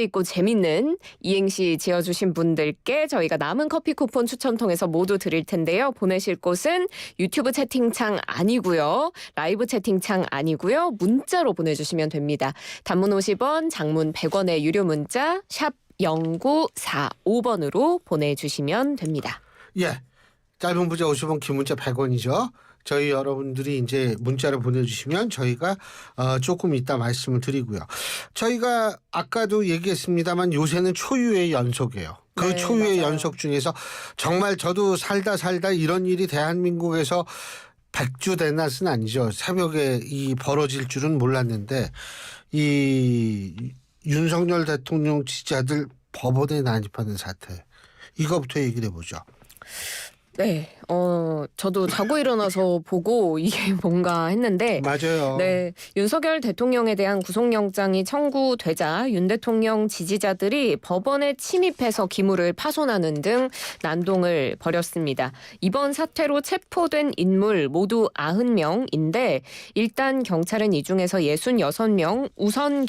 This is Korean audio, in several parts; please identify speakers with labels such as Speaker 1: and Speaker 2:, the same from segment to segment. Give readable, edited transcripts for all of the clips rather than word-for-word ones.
Speaker 1: 있고 재밌는 이행시 지어주신 분들께 저희가 남은 커피 쿠폰 추첨 통해서 모두 드릴 텐데요. 보내실 곳은 유튜브 채팅창 아니고요. 라이브 채팅창 아니고요. 문자로 보내주시면 됩니다. 단문 50원, 장문 100원의 유료 문자 샵 0945번으로 보내주시면 됩니다.
Speaker 2: 예, 짧은 문자 50원, 긴 문자 100원이죠. 저희 여러분들이 이제 문자를 보내주시면 저희가 조금 이따 말씀을 드리고요. 저희가 아까도 얘기했습니다만 요새는 초유의 연속이에요. 그
Speaker 1: 네,
Speaker 2: 초유의
Speaker 1: 맞아요.
Speaker 2: 연속 중에서 정말 저도 살다 이런 일이 대한민국에서 백주대낮은 아니죠. 새벽에 이 벌어질 줄은 몰랐는데 이 윤석열 대통령 지지자들 법원에 난입하는 사태. 이거부터 얘기를 해보죠.
Speaker 1: 네, 저도 자고 일어나서 보고 이게 뭔가 했는데
Speaker 2: 맞아요.
Speaker 1: 네, 윤석열 대통령에 대한 구속영장이 청구되자 윤 대통령 지지자들이 법원에 침입해서 기물을 파손하는 등 난동을 벌였습니다. 이번 사태로 체포된 인물 모두 90명인데 일단 경찰은 이 중에서 66명 우선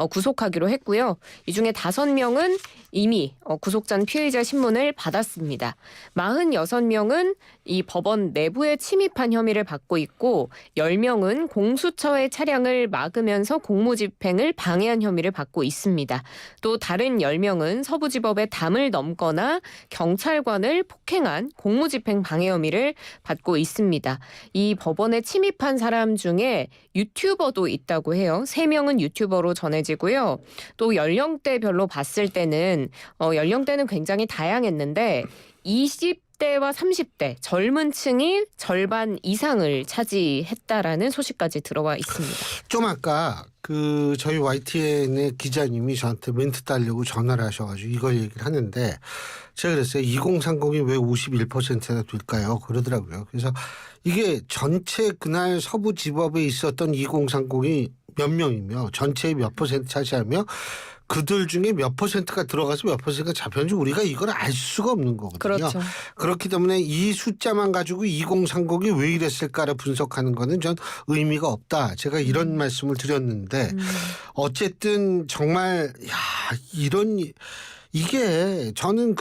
Speaker 1: 구속하기로 했고요. 이 중에 5명은 이미 구속전 피의자 신문을 받았습니다. 46명은 이 법원 내부에 침입한 혐의를 받고 있고 10명은 공수처의 차량을 막으면서 공무집행을 방해한 혐의를 받고 있습니다. 또 다른 10명은 서부지법의 담을 넘거나 경찰관을 폭행한 공무집행 방해 혐의를 받고 있습니다. 이 법원에 침입한 사람 중에 유튜버도 있다고 해요. 3명은 유튜버로 전해지고요. 또 연령대별로 봤을 때는 연령대는 굉장히 다양했는데 20대와 30대 젊은 층이 절반 이상을 차지했다라는 소식까지 들어와 있습니다.
Speaker 2: 좀 아까 그 저희 YTN의 기자님이 저한테 멘트 따려고 전화를 하셔가지고 이걸 얘기를 하는데 제가 그랬어요. 2030이 왜 51%나 될까요? 그러더라고요. 그래서 이게 전체 그날 서부지법에 있었던 2030이 몇 명이며 전체의 몇 퍼센트 차지하며 그들 중에 몇 퍼센트가 들어가서 몇 퍼센트가 잡혔는지 우리가 이걸 알 수가 없는 거거든요.
Speaker 1: 그렇죠.
Speaker 2: 그렇기 때문에 이 숫자만 가지고 2030이 왜 이랬을까를 분석하는 거는 전 의미가 없다. 제가 이런 말씀을 드렸는데 어쨌든 정말 이게 저는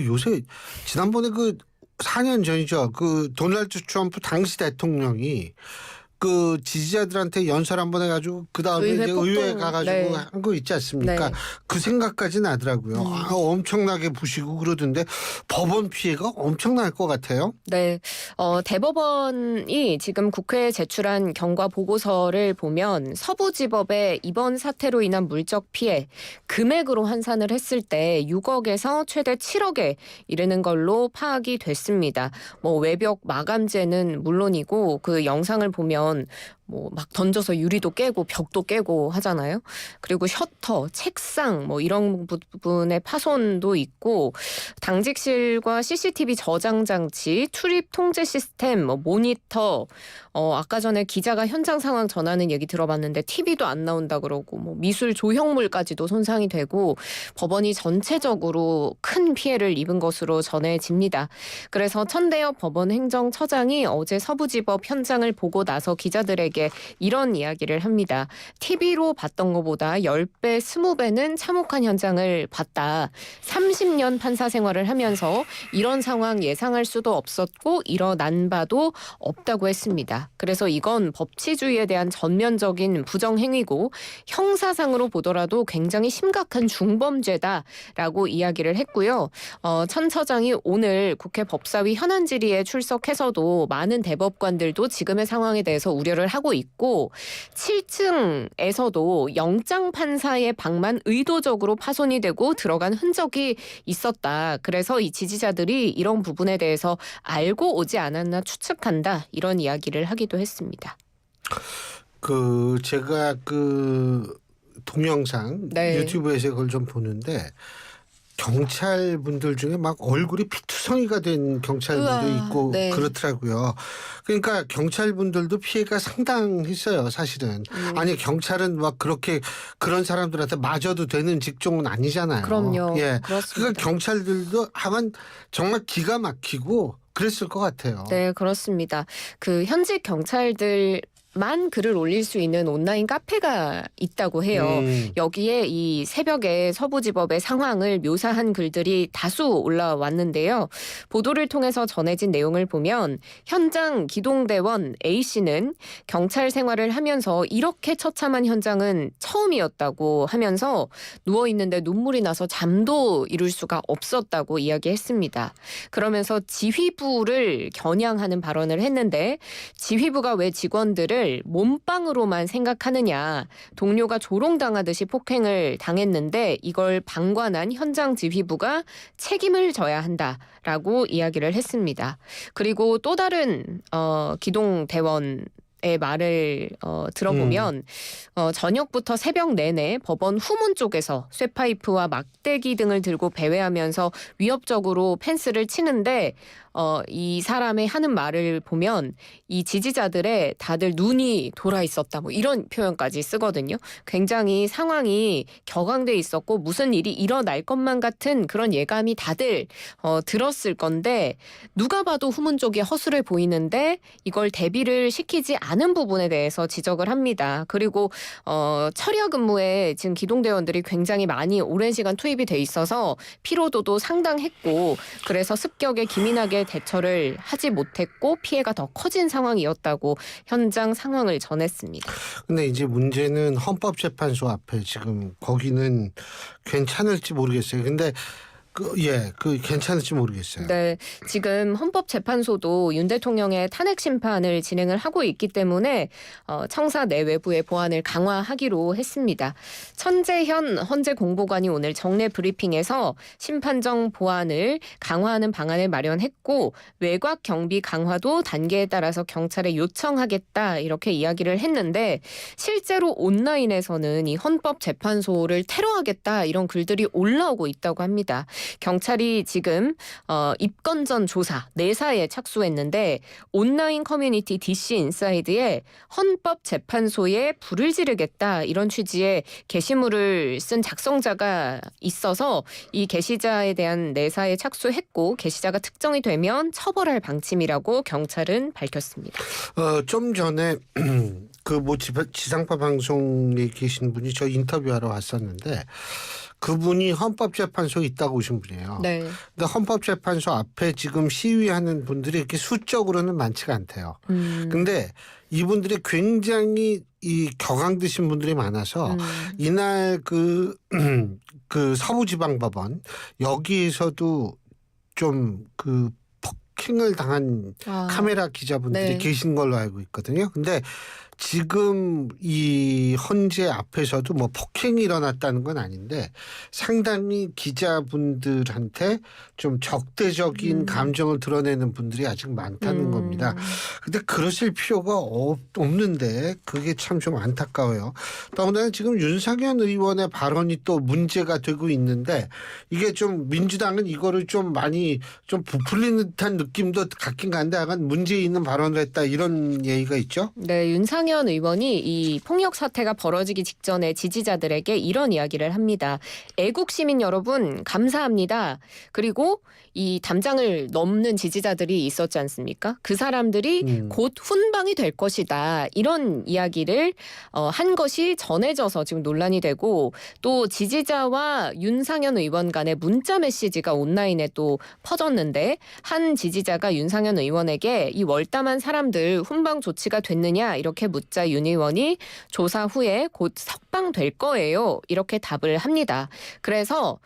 Speaker 2: 요새 지난번에 4년 전이죠. 도널드 트럼프 당시 대통령이 그 지지자들한테 연설 한번 해가지고 그 다음에 의회 가가지고
Speaker 1: 네.
Speaker 2: 한 거 있지 않습니까?
Speaker 1: 네.
Speaker 2: 그 생각까지 나더라고요. 엄청나게 부시고 그러던데 법원 피해가 엄청날 것 같아요.
Speaker 1: 네, 대법원이 지금 국회에 제출한 경과 보고서를 보면 서부지법의 이번 사태로 인한 물적 피해 금액으로 환산을 했을 때 6억에서 최대 7억에 이르는 걸로 파악이 됐습니다. 외벽 마감재는 물론이고 그 영상을 보면 막 던져서 유리도 깨고 벽도 깨고 하잖아요. 그리고 셔터, 책상 이런 부분의 파손도 있고 당직실과 CCTV 저장 장치, 출입 통제 시스템, 모니터, 아까 전에 기자가 현장 상황 전하는 얘기 들어봤는데 TV도 안 나온다 그러고 미술 조형물까지도 손상이 되고 법원이 전체적으로 큰 피해를 입은 것으로 전해집니다. 그래서 천대엽 법원 행정처장이 어제 서부지법 현장을 보고 나서 기자들에게 이런 이야기를 합니다. TV로 봤던 것보다 10배, 20배는 참혹한 현장을 봤다. 30년 판사 생활을 하면서 이런 상황 예상할 수도 없었고 일어난 바도 없다고 했습니다. 그래서 이건 법치주의에 대한 전면적인 부정행위고 형사상으로 보더라도 굉장히 심각한 중범죄다라고 이야기를 했고요. 천 처장이 오늘 국회 법사위 현안 질의에 출석해서도 많은 대법관들도 지금의 상황에 대해서 우려를 하고 있고 7층에서도 영장 판사의 방만 의도적으로 파손이 되고 들어간 흔적이 있었다. 그래서 이 지지자들이 이런 부분에 대해서 알고 오지 않았나 추측한다. 이런 이야기를 하기도 했습니다.
Speaker 2: 제가 동영상
Speaker 1: 네.
Speaker 2: 유튜브에서 그걸 좀 보는데 경찰분들 중에 막 얼굴이 피투성이가 된 경찰분도 있고
Speaker 1: 네.
Speaker 2: 그렇더라고요. 그러니까 경찰분들도 피해가 상당했어요, 사실은. 아니 경찰은 막 그렇게 그런 사람들한테 맞아도 되는 직종은 아니잖아요.
Speaker 1: 그럼요.
Speaker 2: 예.
Speaker 1: 그렇습니다.
Speaker 2: 그러니까 경찰들도 하면 정말 기가 막히고 그랬을 것 같아요.
Speaker 1: 네, 그렇습니다. 현직 경찰들 만 글을 올릴 수 있는 온라인 카페가 있다고 해요. 여기에 이 새벽에 서부지법의 상황을 묘사한 글들이 다수 올라왔는데요. 보도를 통해서 전해진 내용을 보면 현장 기동대원 A씨는 경찰 생활을 하면서 이렇게 처참한 현장은 처음이었다고 하면서 누워있는데 눈물이 나서 잠도 이룰 수가 없었다고 이야기했습니다. 그러면서 지휘부를 겨냥하는 발언을 했는데 지휘부가 왜 직원들을 몸빵으로만 생각하느냐. 동료가 조롱당하듯이 폭행을 당했는데 이걸 방관한 현장 지휘부가 책임을 져야 한다라고 이야기를 했습니다. 그리고 또 다른 기동대원 의 말을 들어보면 저녁부터 새벽 내내 법원 후문 쪽에서 쇠파이프와 막대기 등을 들고 배회하면서 위협적으로 펜스를 치는데 이 사람의 하는 말을 보면 이 지지자들의 다들 눈이 돌아 있었다 뭐 이런 표현까지 쓰거든요. 굉장히 상황이 격앙돼 있었고 무슨 일이 일어날 것만 같은 그런 예감이 다들 들었을 건데 누가 봐도 후문 쪽에 허술해 보이는데 이걸 대비를 시키지 않은 부분에 대해서 지적을 합니다. 그리고 철야 근무에 지금 기동대원들이 굉장히 많이 오랜 시간 투입이 돼 있어서 피로도도 상당했고 그래서 습격에 기민하게 대처를 하지 못했고 피해가 더 커진 상황이었다고 현장 상황을 전했습니다.
Speaker 2: 근데 이제 문제는 헌법재판소 앞에 지금 거기는 괜찮을지 모르겠어요. 근데 괜찮을지 모르겠어요.
Speaker 1: 네, 지금 헌법재판소도 윤 대통령의 탄핵 심판을 진행을 하고 있기 때문에 청사 내외부의 보안을 강화하기로 했습니다. 천재현 헌재 공보관이 오늘 정례 브리핑에서 심판정 보안을 강화하는 방안을 마련했고 외곽 경비 강화도 단계에 따라서 경찰에 요청하겠다 이렇게 이야기를 했는데 실제로 온라인에서는 이 헌법재판소를 테러하겠다 이런 글들이 올라오고 있다고 합니다. 경찰이 지금 입건 전 조사 내사에 착수했는데 온라인 커뮤니티 DC 인사이드에 헌법재판소에 불을 지르겠다 이런 취지의 게시물을 쓴 작성자가 있어서 이 게시자에 대한 내사에 착수했고 게시자가 특정이 되면 처벌할 방침이라고 경찰은 밝혔습니다.
Speaker 2: 좀 전에 지상파 방송에 계신 분이 저 인터뷰하러 왔었는데 그분이 헌법재판소에 있다고 오신 분이에요.
Speaker 1: 네.
Speaker 2: 근데 헌법재판소 앞에 지금 시위하는 분들이 이렇게 수적으로는 많지가 않대요. 근데 이분들이 굉장히 이 격앙드신 분들이 많아서 이날 그 서부지방법원 여기에서도 좀 폭행을 당한 카메라 기자분들이
Speaker 1: 네.
Speaker 2: 계신 걸로 알고 있거든요. 근데 지금 이 헌재 앞에서도 뭐 폭행이 일어났다는 건 아닌데 상당히 기자분들한테 좀 적대적인 감정을 드러내는 분들이 아직 많다는 겁니다. 근데 그러실 필요가 없는데 그게 참 좀 안타까워요. 더군다나 지금 윤상현 의원의 발언이 또 문제가 되고 있는데 이게 좀 민주당은 이거를 좀 많이 좀 부풀리는 듯한 느낌도 갖긴 한데 약간 문제 있는 발언을 했다 이런 얘기가 있죠.
Speaker 1: 네, 윤상현 의원이 이 폭력 사태가 벌어지기 직전에 지지자들에게 이런 이야기를 합니다. 애국 시민 여러분 감사합니다. 그리고 이 담장을 넘는 지지자들이 있었지 않습니까? 그 사람들이 곧 훈방이 될 것이다. 이런 이야기를 한 것이 전해져서 지금 논란이 되고 또 지지자와 윤상현 의원 간의 문자 메시지가 온라인에 또 퍼졌는데 한 지지자가 윤상현 의원에게 이 월담한 사람들 훈방 조치가 됐느냐 이렇게 묻자 윤 의원이 조사 후에 곧 석방될 거예요. 이렇게 답을 합니다. 그래서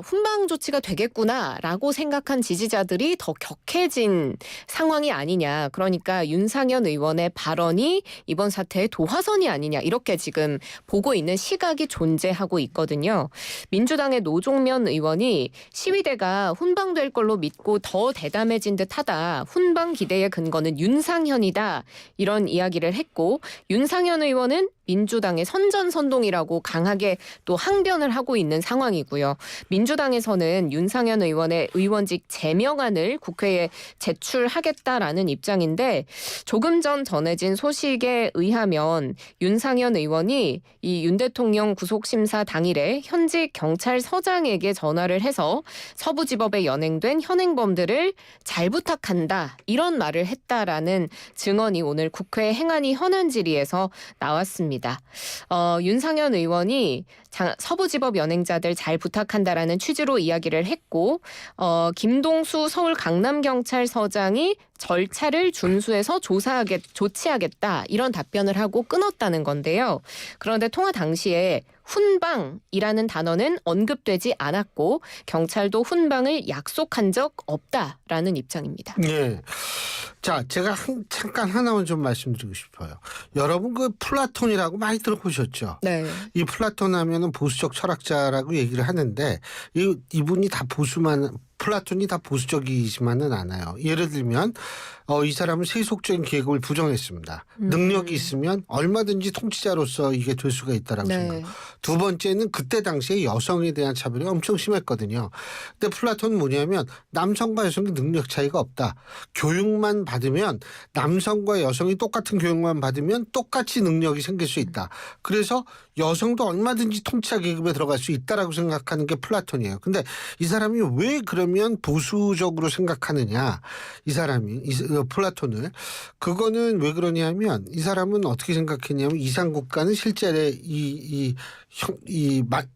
Speaker 1: 훈방 조치가 되겠구나라고 생각한 지지자들이 더 격해진 상황이 아니냐. 그러니까 윤상현 의원의 발언이 이번 사태의 도화선이 아니냐. 이렇게 지금 보고 있는 시각이 존재하고 있거든요. 민주당의 노종면 의원이 시위대가 훈방될 걸로 믿고 더 대담해진 듯하다. 훈방 기대의 근거는 윤상현이다. 이런 이야기를 했고 윤상현 의원은 민주당의 선전선동이라고 강하게 또 항변을 하고 있는 상황이고요. 민주당에서는 윤상현 의원의 의원직 제명안을 국회에 제출하겠다라는 입장인데 조금 전 전해진 소식에 의하면 윤상현 의원이 이 윤 대통령 구속심사 당일에 현직 경찰서장에게 전화를 해서 서부지법에 연행된 현행범들을 잘 부탁한다 이런 말을 했다라는 증언이 오늘 국회 행안위 현안질의에서 나왔습니다. 윤상현 의원이 서부지법 연행자들 잘 부탁한다라는 취지로 이야기를 했고 김동수 서울 강남경찰서장이 절차를 준수해서 조치하겠다 이런 답변을 하고 끊었다는 건데요. 그런데 통화 당시에 훈방이라는 단어는 언급되지 않았고 경찰도 훈방을 약속한 적 없다라는 입장입니다.
Speaker 2: 네. 자, 제가 잠깐 하나만 좀 말씀드리고 싶어요. 여러분 그 플라톤이라고 많이 들어보셨죠?
Speaker 1: 네.
Speaker 2: 이 플라톤 하면은 보수적 철학자라고 얘기를 하는데 이분이 다 플라톤이 다 보수적이지만은 않아요. 예를 들면 이 사람은 세속적인 계급을 부정했습니다. 능력이 있으면 얼마든지 통치자로서 이게 될 수가 있다라고 생각해요. 두 번째는 그때 당시에 여성에 대한 차별이 엄청 심했거든요. 근데 플라톤은 뭐냐면 남성과 여성의 능력 차이가 없다. 교육만 받으면 남성과 여성이 똑같은 교육만 받으면 똑같이 능력이 생길 수 있다. 그래서 여성도 얼마든지 통치자 계급에 들어갈 수 있다라고 생각하는 게 플라톤이에요. 근데 이 사람이 왜 그러면 보수적으로 생각하느냐? 이 사람이 플라톤을 그거는 왜 그러냐면 이 사람은 어떻게 생각했냐면 이상국가는 실제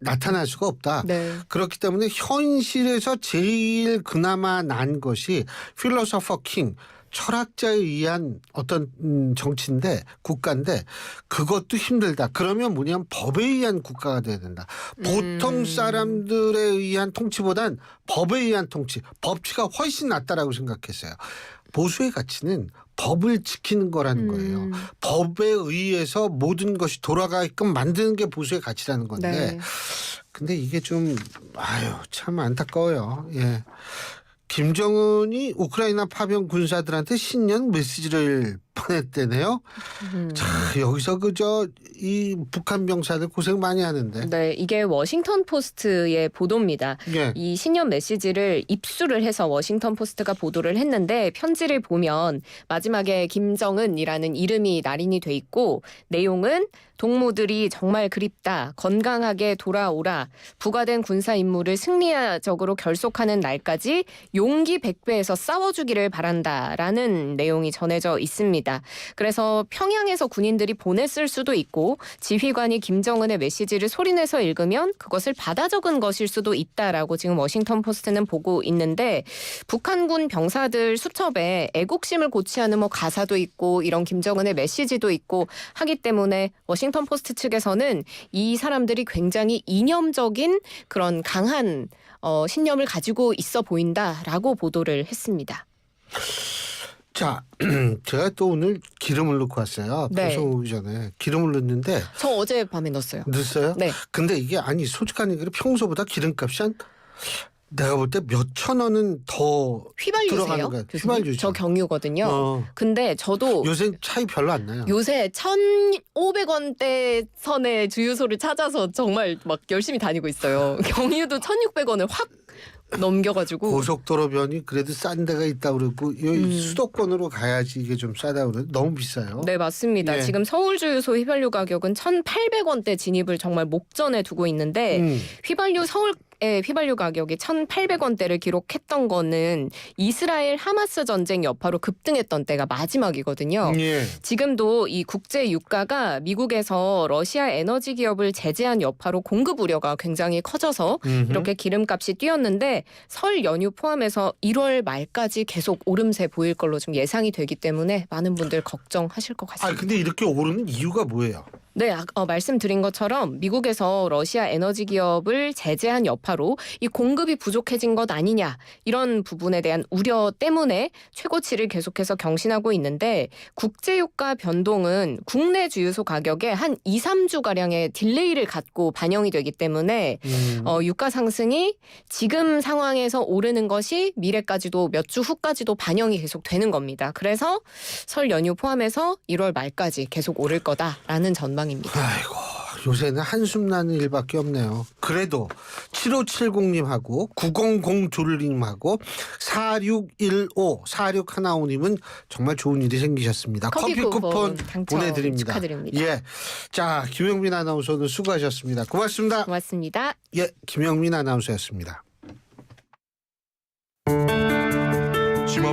Speaker 2: 나타날 수가 없다.
Speaker 1: 네.
Speaker 2: 그렇기 때문에 현실에서 제일 그나마 난 것이 필로소퍼 킹 철학자에 의한 어떤 정치인데 국가인데 그것도 힘들다. 그러면 뭐냐면 법에 의한 국가가 돼야 된다. 보통 사람들에 의한 통치보단 법에 의한 통치, 법치가 훨씬 낫다라고 생각했어요. 보수의 가치는 법을 지키는 거라는 거예요. 법에 의해서 모든 것이 돌아가게끔 만드는 게 보수의 가치라는 건데
Speaker 1: 네.
Speaker 2: 근데 이게 좀 참 안타까워요. 예. 김정은이 우크라이나 파병 군사들한테 신년 메시지를 보냈대네요. 자, 여기서 이 북한 병사들 고생 많이 하는데.
Speaker 1: 네, 이게 워싱턴 포스트의 보도입니다.
Speaker 2: 예.
Speaker 1: 이 신년 메시지를 입수를 해서 워싱턴 포스트가 보도를 했는데 편지를 보면 마지막에 김정은이라는 이름이 날인이 돼 있고 내용은 동무들이 정말 그립다. 건강하게 돌아오라. 부과된 군사 임무를 승리적으로 결속하는 날까지 용기 100배에서 싸워주기를 바란다라는 내용이 전해져 있습니다. 그래서 평양에서 군인들이 보냈을 수도 있고 지휘관이 김정은의 메시지를 소리내서 읽으면 그것을 받아 적은 것일 수도 있다라고 지금 워싱턴 포스트는 보고 있는데 북한군 병사들 수첩에 애국심을 고취하는 가사도 있고 이런 김정은의 메시지도 있고 하기 때문에 워싱턴 포스트 측에서는 이 사람들이 굉장히 이념적인 그런 강한 신념을 가지고 있어 보인다라고 보도를 했습니다.
Speaker 2: 자, 제가 또 오늘 기름을 넣고 왔어요.
Speaker 1: 네.
Speaker 2: 방송 오기 전에 기름을 넣는데
Speaker 1: 저 어젯밤에 넣었어요.
Speaker 2: 넣었어요?
Speaker 1: 네.
Speaker 2: 근데 이게 솔직한 얘기로 평소보다 기름값이 내가 볼 때 몇천 원은 더 들어가는
Speaker 1: 휘발유세요?
Speaker 2: 거야.
Speaker 1: 교수님?
Speaker 2: 휘발유죠.
Speaker 1: 저 경유거든요. 근데 저도
Speaker 2: 요새 차이 별로 안 나요.
Speaker 1: 요새 1,500원대 선의 주유소를 찾아서 정말 막 열심히 다니고 있어요. 경유도 1,600원을 확 넘겨가지고.
Speaker 2: 고속도로변이 그래도 싼 데가 있다 그러고 수도권으로 가야지 이게 좀 싸다 그래. 너무 비싸요.
Speaker 1: 네, 맞습니다.
Speaker 2: 예.
Speaker 1: 지금 서울 주유소 휘발유 가격은 1,800원대 진입을 정말 목전에 두고 있는데 서울의 휘발유 가격이 1,800원대를 기록했던 거는 이스라엘 하마스 전쟁 여파로 급등했던 때가 마지막이거든요.
Speaker 2: 예.
Speaker 1: 지금도 이 국제 유가가 미국에서 러시아 에너지 기업을 제재한 여파로 공급 우려가 굉장히 커져서 이렇게 기름값이 뛰었는데 설 연휴 포함해서 1월 말까지 계속 오름세 보일 걸로 좀 예상이 되기 때문에 많은 분들 걱정하실 것 같습니다.
Speaker 2: 근데 이렇게 오르는 이유가 뭐예요?
Speaker 1: 네, 말씀드린 것처럼 미국에서 러시아 에너지 기업을 제재한 여파로 이 공급이 부족해진 것 아니냐 이런 부분에 대한 우려 때문에 최고치를 계속해서 경신하고 있는데 국제유가 변동은 국내 주유소 가격에 한 2, 3주가량의 딜레이를 갖고 반영이 되기 때문에 유가 상승이 지금 상황에서 오르는 것이 미래까지도 몇 주 후까지도 반영이 계속 되는 겁니다. 그래서 설 연휴 포함해서 1월 말까지 계속 오를 거다라는 전망 전망입니다.
Speaker 2: 아이고 요새는 한숨 나는 일밖에 없네요. 그래도 7570님하고 9002님하고 4615 4615님은 정말 좋은 일이 생기셨습니다. 커피 쿠폰
Speaker 1: 당첨
Speaker 2: 보내드립니다.
Speaker 1: 축하드립니다.
Speaker 2: 예, 자 김영민 아나운서도 수고하셨습니다. 고맙습니다.
Speaker 1: 고맙습니다.
Speaker 2: 예, 김영민 아나운서였습니다.